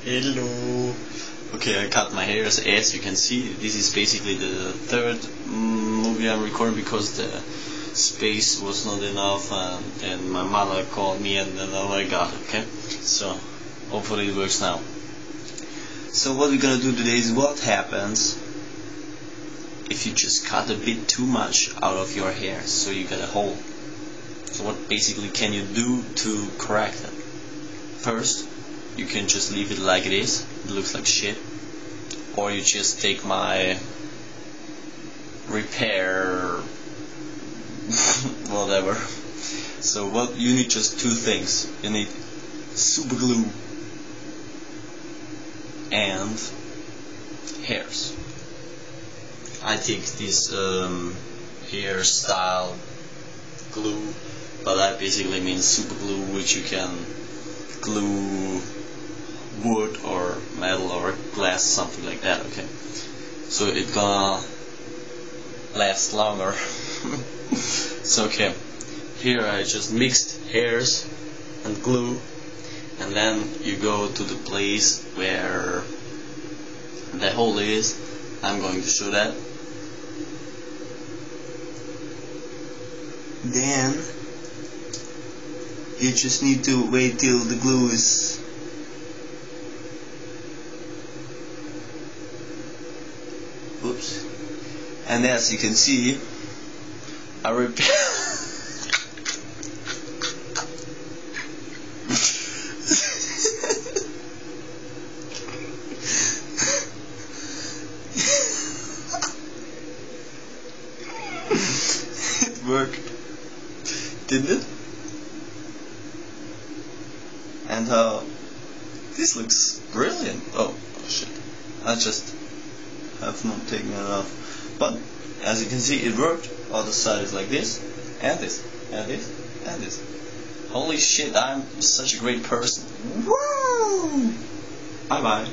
Hello. Okay, I cut my hair, as you can see. This is basically the third movie I'm recording because the space was not enough, and my mother called me, and then I got it. Okay, so hopefully it works now. So what we're gonna do today is what happens if you just cut a bit too much out of your hair, so you get a hole. So what basically can you do to correct it? First, you can just leave it like it is. It looks like shit. Or you just take my repair whatever. So what you need, just two things. You need super glue and hairs. I take this hairstyle glue, but that basically means super glue, which you can glue wood or metal or glass, something like that. Okay, so it's gonna last longer. So okay, here I just mixed hairs and glue, and then you go to the place where the hole is. I'm going to show that. Then you just need to wait till the glue is oops, and as you can see, I repair it worked, didn't it? And this looks brilliant. Oh shit, I just have not taken it off. But as you can see, it worked. Other side is like this, and this, and this, and this. Holy shit, I'm such a great person. Woo! Bye bye.